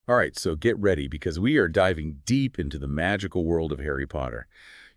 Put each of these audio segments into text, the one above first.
All right, so get ready because we are diving deep into the magical world of Harry Potter.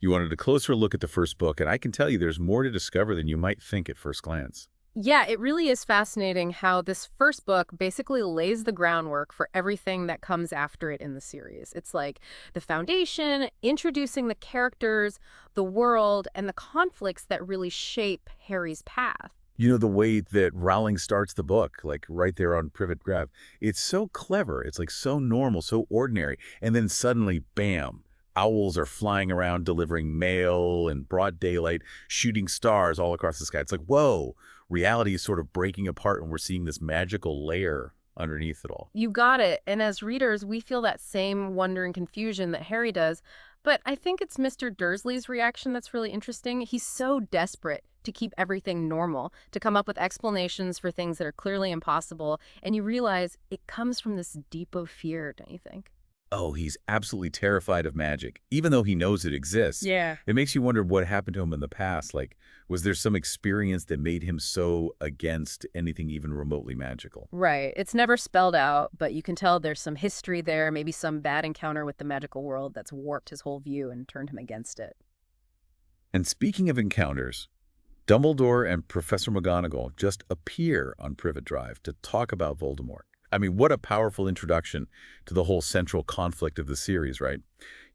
You wanted a closer look at the first book, and I can tell you there's more to discover than you might think at first glance. Yeah, it really is fascinating how this first book basically lays the groundwork for everything that comes after it in the series. It's like the foundation, introducing the characters, the world, and the conflicts that really shape Harry's path. You know, the way that Rowling starts the book, like right there on Privet Drive, it's so clever. It's like so normal, so ordinary. And then suddenly, bam, owls are flying around delivering mail in broad daylight, shooting stars all across the sky. It's like, whoa, reality is sort of breaking apart and we're seeing this magical layer underneath it all. You got it. And as readers, we feel that same wonder and confusion that Harry does. But I think it's Mr. Dursley's reaction that's really interesting. He's so desperate to keep everything normal, to come up with explanations for things that are clearly impossible. And you realize it comes from this deep of fear, don't you think? Oh, he's absolutely terrified of magic, even though he knows it exists. Yeah. It makes you wonder what happened to him in the past. Like, was there some experience that made him so against anything even remotely magical? Right. It's never spelled out, but you can tell there's some history there, maybe some bad encounter with the magical world that's warped his whole view and turned him against it. And speaking of encounters, Dumbledore and Professor McGonagall just appear on Privet Drive to talk about Voldemort. I mean, what a powerful introduction to the whole central conflict of the series, right?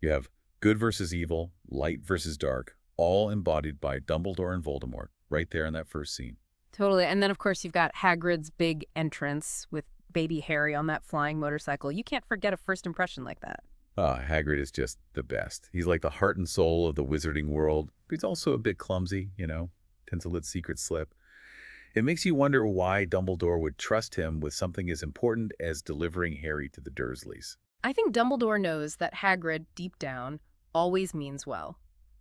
You have good versus evil, light versus dark, all embodied by Dumbledore and Voldemort right there in that first scene. Totally. And then, of course, you've got Hagrid's big entrance with baby Harry on that flying motorcycle. You can't forget a first impression like that. Hagrid is just the best. He's like the heart and soul of the wizarding world, but he's also a bit clumsy, tends to let secrets slip. It makes you wonder why Dumbledore would trust him with something as important as delivering Harry to the Dursleys. I think Dumbledore knows that Hagrid, deep down, always means well.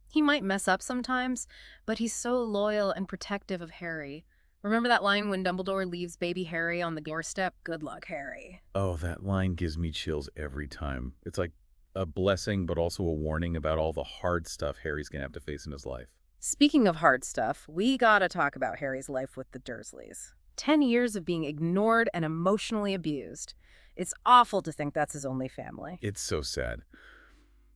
He might mess up sometimes, but he's so loyal and protective of Harry. Remember that line when Dumbledore leaves baby Harry on the doorstep? Good luck, Harry. Oh, that line gives me chills every time. It's like a blessing, but also a warning about all the hard stuff Harry's going to have to face in his life. Speaking of hard stuff, we gotta talk about Harry's life with the Dursleys. 10 years of being ignored and emotionally abused. It's awful to think that's his only family. It's so sad.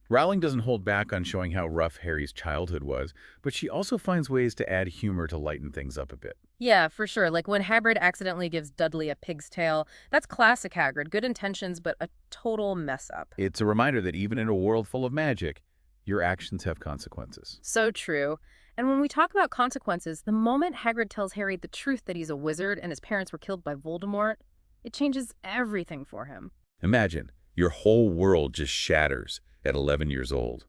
Rowling doesn't hold back on showing how rough Harry's childhood was, but she also finds ways to add humor to lighten things up a bit. Yeah, for sure. Like when Hagrid accidentally gives Dudley a pig's tail. That's classic Hagrid. Good intentions, but a total mess up. It's a reminder that even in a world full of magic, your actions have consequences. So true. And when we talk about consequences, the moment Hagrid tells Harry the truth that he's a wizard and his parents were killed by Voldemort, it changes everything for him. Imagine, your whole world just shatters at 11 years old.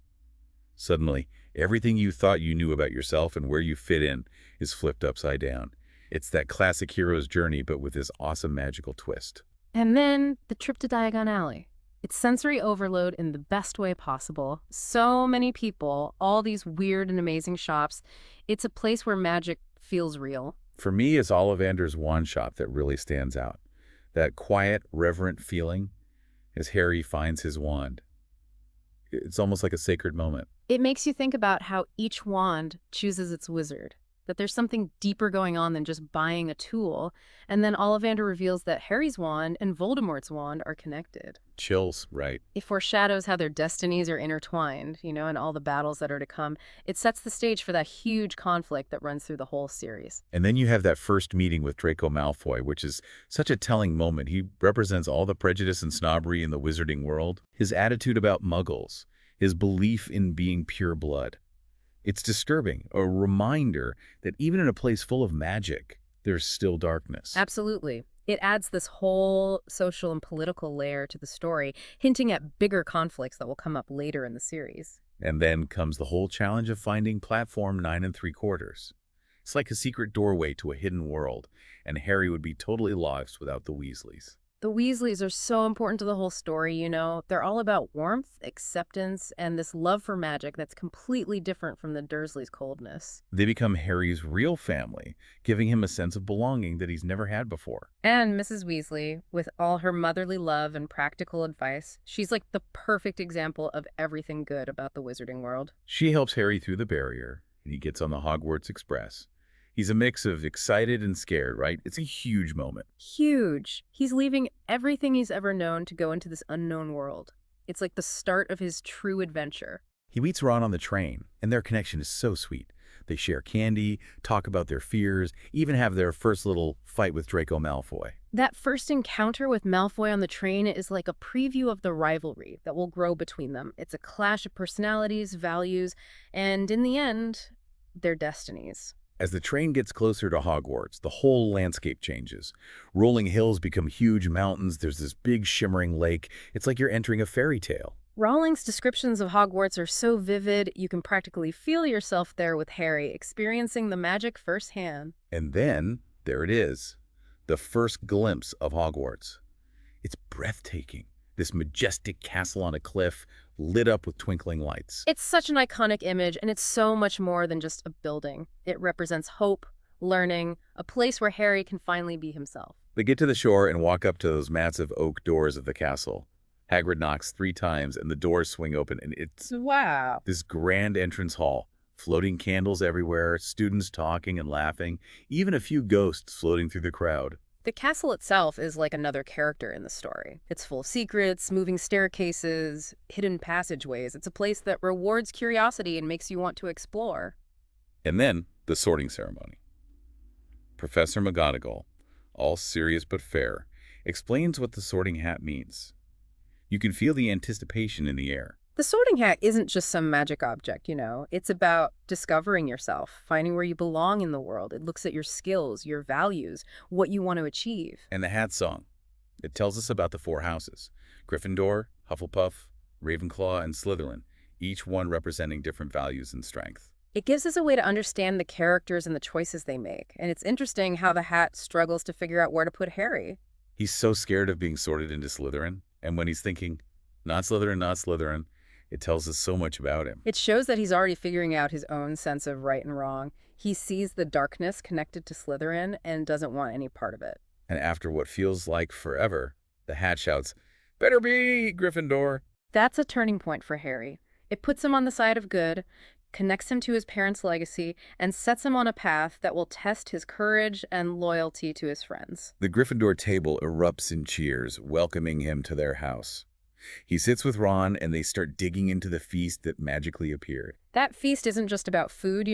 Suddenly, everything you thought you knew about yourself and where you fit in is flipped upside down. It's that classic hero's journey, but with this awesome magical twist. And then the trip to Diagon Alley. It's sensory overload in the best way possible. So many people, all these weird and amazing shops. It's a place where magic feels real. For me, it's Ollivander's wand shop that really stands out. That quiet, reverent feeling as Harry finds his wand. It's almost like a sacred moment. It makes you think about how each wand chooses its wizard, that there's something deeper going on than just buying a tool. And then Ollivander reveals that Harry's wand and Voldemort's wand are connected. Chills, right? It foreshadows how their destinies are intertwined, and all the battles that are to come. It sets the stage for that huge conflict that runs through the whole series. And then you have that first meeting with Draco Malfoy, which is such a telling moment. He represents all the prejudice and snobbery in the wizarding world. His attitude about muggles, his belief in being pure blood. It's disturbing, a reminder that even in a place full of magic, there's still darkness. Absolutely. It adds this whole social and political layer to the story, hinting at bigger conflicts that will come up later in the series. And then comes the whole challenge of finding platform 9 3/4. It's like a secret doorway to a hidden world, and Harry would be totally lost without the Weasleys. The Weasleys are so important to the whole story. They're all about warmth, acceptance, and this love for magic that's completely different from the Dursleys' coldness. They become Harry's real family, giving him a sense of belonging that he's never had before. And Mrs. Weasley, with all her motherly love and practical advice, she's like the perfect example of everything good about the wizarding world. She helps Harry through the barrier, and he gets on the Hogwarts Express. He's a mix of excited and scared, right? It's a huge moment. Huge. He's leaving everything he's ever known to go into this unknown world. It's like the start of his true adventure. He meets Ron on the train, and their connection is so sweet. They share candy, talk about their fears, even have their first little fight with Draco Malfoy. That first encounter with Malfoy on the train is like a preview of the rivalry that will grow between them. It's a clash of personalities, values, and in the end, their destinies. As the train gets closer to Hogwarts, the whole landscape changes. Rolling hills become huge mountains. There's this big shimmering lake. It's like you're entering a fairy tale. Rowling's descriptions of Hogwarts are so vivid, you can practically feel yourself there with Harry, experiencing the magic firsthand. And then, there it is, the first glimpse of Hogwarts. It's breathtaking. This majestic castle on a cliff, lit up with twinkling lights. It's such an iconic image, and it's so much more than just a building. It represents hope, learning, a place where Harry can finally be himself. They get to the shore and walk up to those massive oak doors of the castle. Hagrid knocks 3 times, and the doors swing open, and it's Wow. this grand entrance hall. Floating candles everywhere, students talking and laughing, even a few ghosts floating through the crowd. The castle itself is like another character in the story. It's full of secrets, moving staircases, hidden passageways. It's a place that rewards curiosity and makes you want to explore. And then, the sorting ceremony. Professor McGonagall, all serious but fair, explains what the sorting hat means. You can feel the anticipation in the air. The sorting hat isn't just some magic object, It's about discovering yourself, finding where you belong in the world. It looks at your skills, your values, what you want to achieve. And the hat song. It tells us about the 4 houses. Gryffindor, Hufflepuff, Ravenclaw, and Slytherin, each one representing different values and strength. It gives us a way to understand the characters and the choices they make. And it's interesting how the hat struggles to figure out where to put Harry. He's so scared of being sorted into Slytherin, and when he's thinking, not Slytherin, not Slytherin, it tells us so much about him. It shows that he's already figuring out his own sense of right and wrong. He sees the darkness connected to Slytherin and doesn't want any part of it. And after what feels like forever, the hat shouts, "Better be, Gryffindor!" That's a turning point for Harry. It puts him on the side of good, connects him to his parents' legacy, and sets him on a path that will test his courage and loyalty to his friends. The Gryffindor table erupts in cheers, welcoming him to their house. He sits with Ron, and they start digging into the feast that magically appeared. That feast isn't just about food,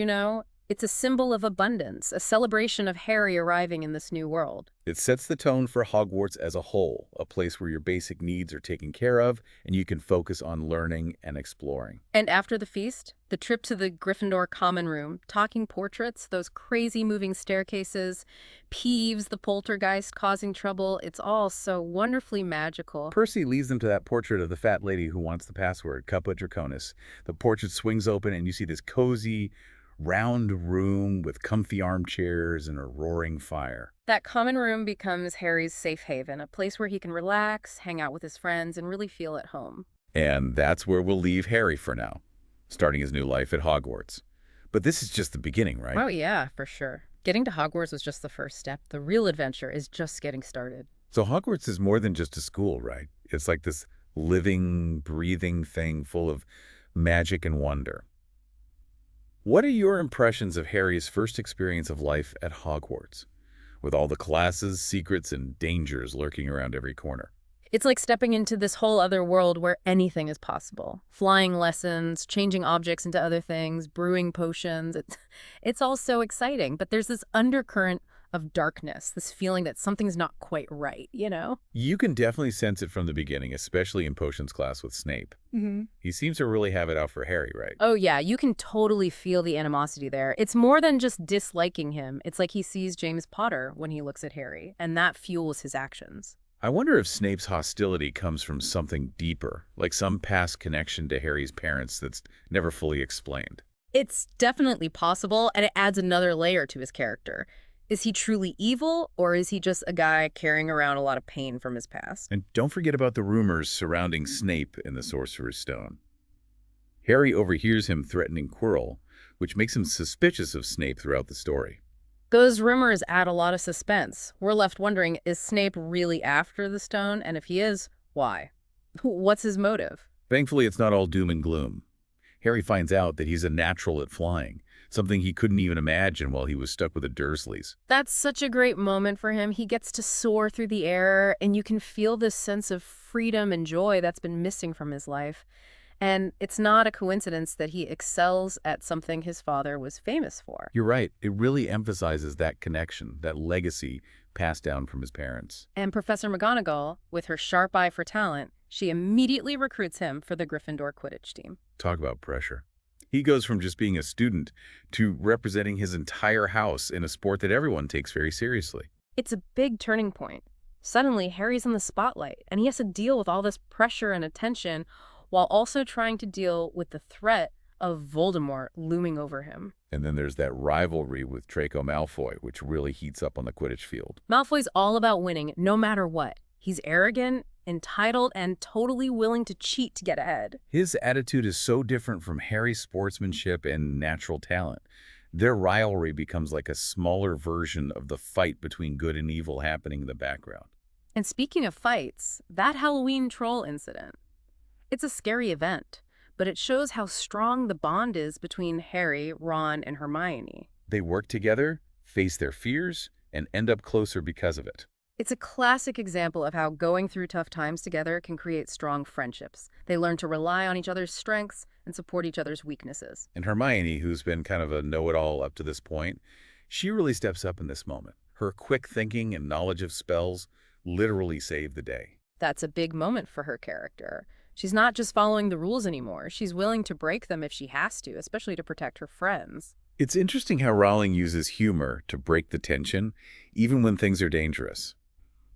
It's a symbol of abundance, a celebration of Harry arriving in this new world. It sets the tone for Hogwarts as a whole, a place where your basic needs are taken care of, and you can focus on learning and exploring. And after the feast, the trip to the Gryffindor common room, talking portraits, those crazy moving staircases, Peeves, the poltergeist causing trouble, it's all so wonderfully magical. Percy leads them to that portrait of the fat lady who wants the password, Caput Draconis. The portrait swings open, and you see this cozy, round room with comfy armchairs and a roaring fire. That common room becomes Harry's safe haven, a place where he can relax, hang out with his friends, and really feel at home. And that's where we'll leave Harry for now, starting his new life at Hogwarts. But this is just the beginning, right? Oh yeah, for sure. Getting to Hogwarts was just the first step. The real adventure is just getting started. So Hogwarts is more than just a school, right? It's like this living, breathing thing full of magic and wonder. What are your impressions of Harry's first experience of life at Hogwarts, with all the classes, secrets, and dangers lurking around every corner? It's like stepping into this whole other world where anything is possible. Flying lessons, changing objects into other things, brewing potions. It's all so exciting, but there's this undercurrent of darkness, this feeling that something's not quite right, You can definitely sense it from the beginning, especially in potions class with Snape. He seems to really have it out for Harry, right? Oh yeah, you can totally feel the animosity there. It's more than just disliking him. It's like he sees James Potter when he looks at Harry, and that fuels his actions. I wonder if Snape's hostility comes from something deeper, like some past connection to Harry's parents that's never fully explained. It's definitely possible, and it adds another layer to his character. Is he truly evil, or is he just a guy carrying around a lot of pain from his past? And don't forget about the rumors surrounding Snape and the Sorcerer's Stone. Harry overhears him threatening Quirrell, which makes him suspicious of Snape throughout the story. Those rumors add a lot of suspense. We're left wondering, is Snape really after the stone? And if he is, why? What's his motive? Thankfully, it's not all doom and gloom. Harry finds out that he's a natural at flying, something he couldn't even imagine while he was stuck with the Dursleys. That's such a great moment for him. He gets to soar through the air, and you can feel this sense of freedom and joy that's been missing from his life. And it's not a coincidence that he excels at something his father was famous for. You're right. It really emphasizes that connection, that legacy passed down from his parents. And Professor McGonagall, with her sharp eye for talent, she immediately recruits him for the Gryffindor Quidditch team. Talk about pressure. He goes from just being a student to representing his entire house in a sport that everyone takes very seriously. It's a big turning point. Suddenly, Harry's in the spotlight, and he has to deal with all this pressure and attention while also trying to deal with the threat of Voldemort looming over him. And then there's that rivalry with Draco Malfoy, which really heats up on the Quidditch field. Malfoy's all about winning, no matter what. He's arrogant, entitled, and totally willing to cheat to get ahead. His attitude is so different from Harry's sportsmanship and natural talent. Their rivalry becomes like a smaller version of the fight between good and evil happening in the background. And speaking of fights, that Halloween troll incident. It's a scary event, but it shows how strong the bond is between Harry, Ron, and Hermione. They work together, face their fears, and end up closer because of it. It's a classic example of how going through tough times together can create strong friendships. They learn to rely on each other's strengths and support each other's weaknesses. And Hermione, who's been kind of a know-it-all up to this point, she really steps up in this moment. Her quick thinking and knowledge of spells literally save the day. That's a big moment for her character. She's not just following the rules anymore. She's willing to break them if she has to, especially to protect her friends. It's interesting how Rowling uses humor to break the tension, even when things are dangerous.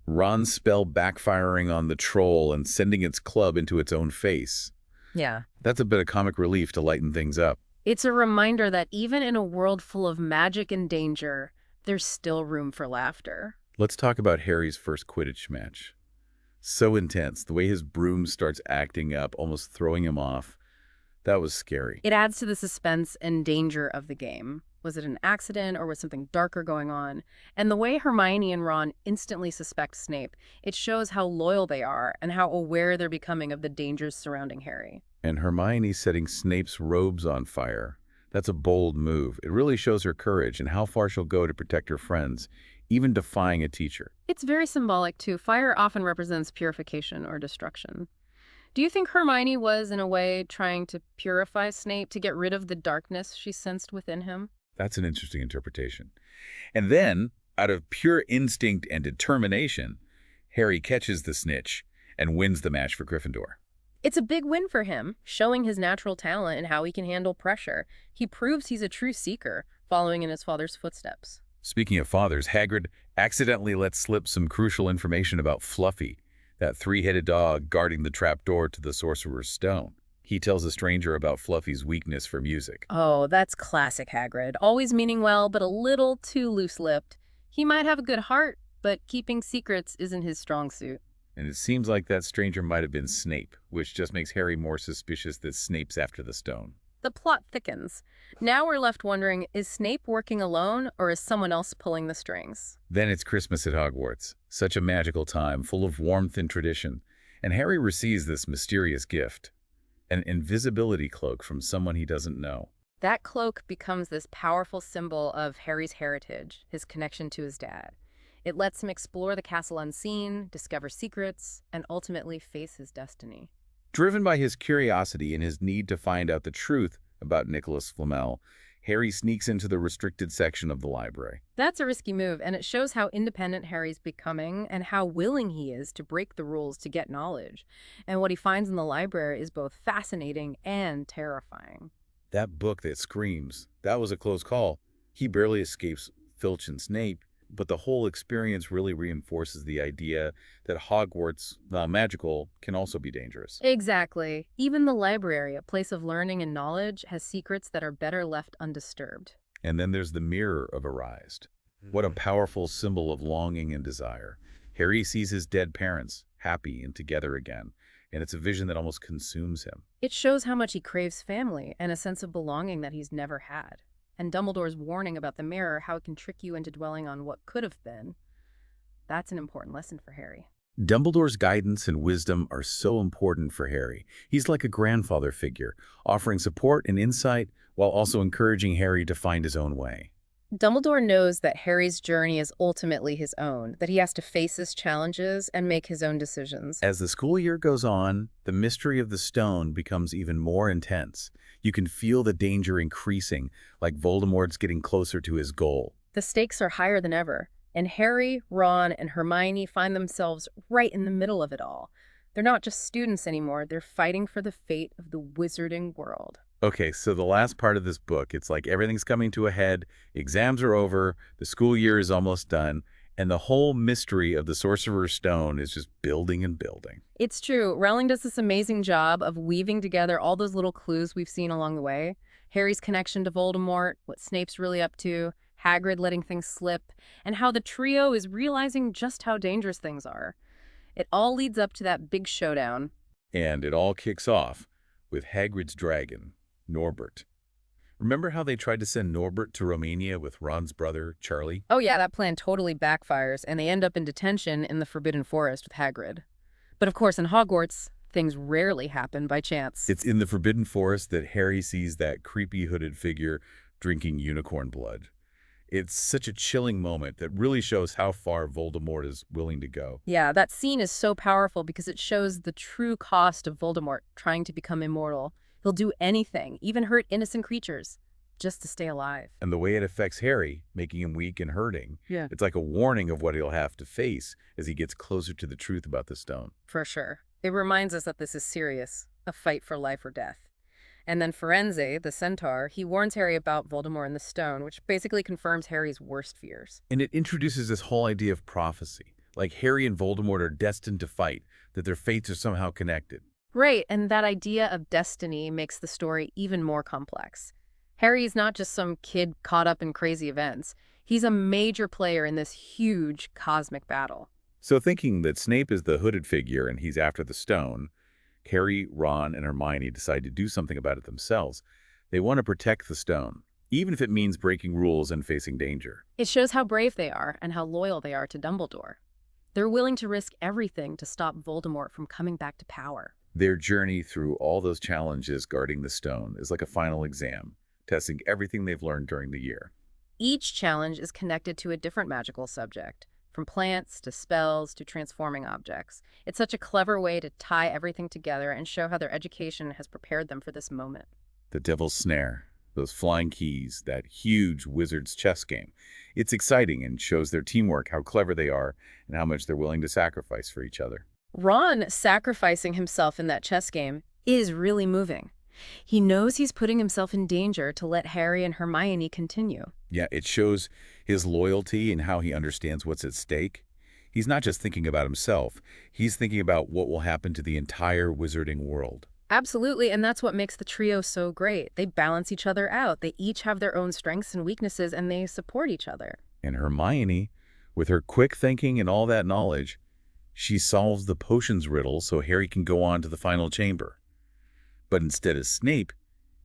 Ron's spell backfiring on the troll and sending its club into its own face. Yeah. That's a bit of comic relief to lighten things up. It's a reminder that even in a world full of magic and danger, there's still room for laughter. Let's talk about Harry's first Quidditch match. So intense, the way his broom starts acting up, almost throwing him off. That was scary. It adds to the suspense and danger of the game. Was it an accident or was something darker going on? And the way Hermione and Ron instantly suspect Snape, it shows how loyal they are and how aware they're becoming of the dangers surrounding Harry. And Hermione setting Snape's robes on fire. That's a bold move. It really shows her courage and how far she'll go to protect her friends, even defying a teacher. It's very symbolic, too. Fire often represents purification or destruction. Do you think Hermione was, in a way, trying to purify Snape to get rid of the darkness she sensed within him? That's an interesting interpretation. And then, out of pure instinct and determination, Harry catches the snitch and wins the match for Gryffindor. It's a big win for him, showing his natural talent and how he can handle pressure. He proves he's a true seeker, following in his father's footsteps. Speaking of fathers, Hagrid accidentally lets slip some crucial information about Fluffy, that three-headed dog guarding the trapdoor to the Sorcerer's Stone. He tells a stranger about Fluffy's weakness for music. Oh, that's classic Hagrid. Always meaning well, but a little too loose-lipped. He might have a good heart, but keeping secrets isn't his strong suit. And it seems like that stranger might have been Snape, which just makes Harry more suspicious that Snape's after the stone. The plot thickens. Now we're left wondering, is Snape working alone, or is someone else pulling the strings? Then it's Christmas at Hogwarts, such a magical time, full of warmth and tradition. And Harry receives this mysterious gift, an invisibility cloak from someone he doesn't know. That cloak becomes this powerful symbol of Harry's heritage, his connection to his dad. It lets him explore the castle unseen, discover secrets, and ultimately face his destiny. Driven by his curiosity and his need to find out the truth about Nicholas Flamel, Harry sneaks into the restricted section of the library. That's a risky move, and it shows how independent Harry's becoming and how willing he is to break the rules to get knowledge. And what he finds in the library is both fascinating and terrifying. That book that screams, that was a close call. He barely escapes Filch and Snape, but the whole experience really reinforces the idea that Hogwarts, while magical, can also be dangerous. Exactly. Even the library, a place of learning and knowledge, has secrets that are better left undisturbed. And then there's the Mirror of Arised. What a powerful symbol of longing and desire. Harry sees his dead parents, happy and together again, and it's a vision that almost consumes him. It shows how much he craves family and a sense of belonging that he's never had. And Dumbledore's warning about the mirror, how it can trick you into dwelling on what could have been, that's an important lesson for Harry. Dumbledore's guidance and wisdom are so important for Harry. He's like a grandfather figure, offering support and insight while also encouraging Harry to find his own way. Dumbledore knows that Harry's journey is ultimately his own, that he has to face his challenges and make his own decisions. As the school year goes on, the mystery of the stone becomes even more intense. You can feel the danger increasing, like Voldemort's getting closer to his goal. The stakes are higher than ever, and Harry, Ron, and Hermione find themselves right in the middle of it all. They're not just students anymore, they're fighting for the fate of the wizarding world. Okay, so the last part of this book, it's like everything's coming to a head, exams are over, the school year is almost done, and the whole mystery of the Sorcerer's Stone is just building and building. It's true. Rowling does this amazing job of weaving together all those little clues we've seen along the way. Harry's connection to Voldemort, what Snape's really up to, Hagrid letting things slip, and how the trio is realizing just how dangerous things are. It all leads up to that big showdown. And it all kicks off with Hagrid's dragon, Norbert. Remember how they tried to send Norbert to Romania with Ron's brother, Charlie? Oh yeah, that plan totally backfires, and they end up in detention in the Forbidden Forest with Hagrid. But of course, in Hogwarts, things rarely happen by chance. It's in the Forbidden Forest that Harry sees that creepy hooded figure drinking unicorn blood. It's such a chilling moment that really shows how far Voldemort is willing to go. Yeah, that scene is so powerful because it shows the true cost of Voldemort trying to become immortal. He'll do anything, even hurt innocent creatures, just to stay alive. And the way it affects Harry, making him weak and hurting, Yeah. it's like a warning of what he'll have to face as he gets closer to the truth about the stone. For sure. It reminds us that this is serious, a fight for life or death. And then Firenze, the centaur, he warns Harry about Voldemort and the stone, which basically confirms Harry's worst fears. And it introduces this whole idea of prophecy, like Harry and Voldemort are destined to fight, that their fates are somehow connected. Right, and that idea of destiny makes the story even more complex. Harry is not just some kid caught up in crazy events. He's a major player in this huge cosmic battle. So thinking that Snape is the hooded figure and he's after the stone, Harry, Ron, and Hermione decide to do something about it themselves. They want to protect the stone, even if it means breaking rules and facing danger. It shows how brave they are and how loyal they are to Dumbledore. They're willing to risk everything to stop Voldemort from coming back to power. Their journey through all those challenges guarding the stone is like a final exam, testing everything they've learned during the year. Each challenge is connected to a different magical subject, from plants to spells to transforming objects. It's such a clever way to tie everything together and show how their education has prepared them for this moment. The Devil's Snare, those flying keys, that huge wizard's chess game. It's exciting and shows their teamwork, how clever they are, and how much they're willing to sacrifice for each other. Ron sacrificing himself in that chess game is really moving. He knows he's putting himself in danger to let Harry and Hermione continue. Yeah, it shows his loyalty and how he understands what's at stake. He's not just thinking about himself, he's thinking about what will happen to the entire wizarding world. Absolutely, and that's what makes the trio so great. They balance each other out. They each have their own strengths and weaknesses, and they support each other. And Hermione, with her quick thinking and all that knowledge, she solves the potions riddle so Harry can go on to the final chamber. But instead of Snape,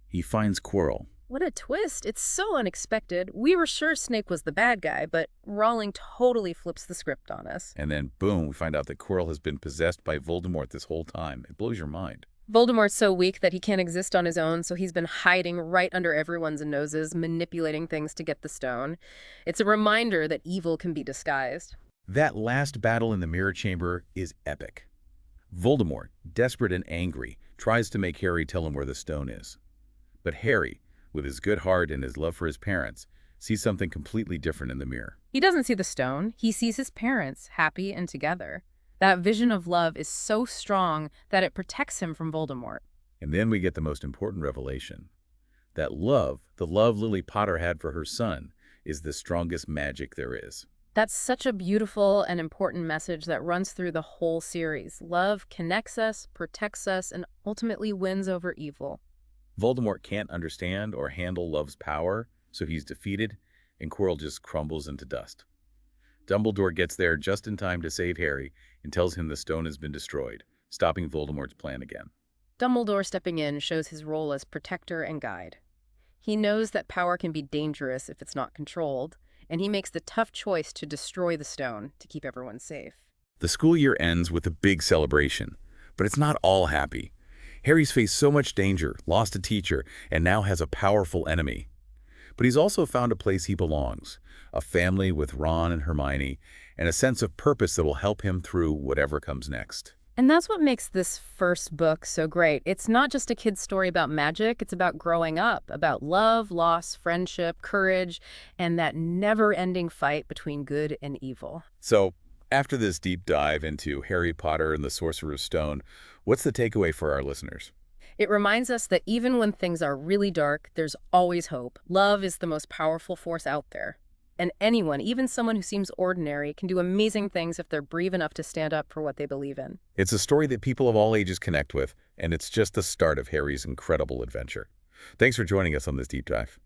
he finds Quirrell. What a twist. It's so unexpected. We were sure Snape was the bad guy, but Rowling totally flips the script on us. And then, boom, we find out that Quirrell has been possessed by Voldemort this whole time. It blows your mind. Voldemort's so weak that he can't exist on his own, so he's been hiding right under everyone's noses, manipulating things to get the stone. It's a reminder that evil can be disguised. That last battle in the Mirror Chamber is epic. Voldemort, desperate and angry, tries to make Harry tell him where the stone is. But Harry, with his good heart and his love for his parents, sees something completely different in the mirror. He doesn't see the stone. He sees his parents, happy and together. That vision of love is so strong that it protects him from Voldemort. And then we get the most important revelation. That love, the love Lily Potter had for her son, is the strongest magic there is. That's such a beautiful and important message that runs through the whole series. Love connects us, protects us, and ultimately wins over evil. Voldemort can't understand or handle love's power, so he's defeated, and Quirrell just crumbles into dust. Dumbledore gets there just in time to save Harry and tells him the stone has been destroyed, stopping Voldemort's plan again. Dumbledore stepping in shows his role as protector and guide. He knows that power can be dangerous if it's not controlled, and he makes the tough choice to destroy the stone to keep everyone safe. The school year ends with a big celebration, but it's not all happy. Harry's faced so much danger, lost a teacher, and now has a powerful enemy. But he's also found a place he belongs, a family with Ron and Hermione, and a sense of purpose that will help him through whatever comes next. And that's what makes this first book so great. It's not just a kid's story about magic, it's about growing up, about love, loss, friendship, courage, and that never-ending fight between good and evil. So, after this deep dive into Harry Potter and the Sorcerer's Stone, what's the takeaway for our listeners? It reminds us that even when things are really dark, there's always hope. Love is the most powerful force out there. And anyone, even someone who seems ordinary, can do amazing things if they're brave enough to stand up for what they believe in. It's a story that people of all ages connect with, and it's just the start of Harry's incredible adventure. Thanks for joining us on this deep dive.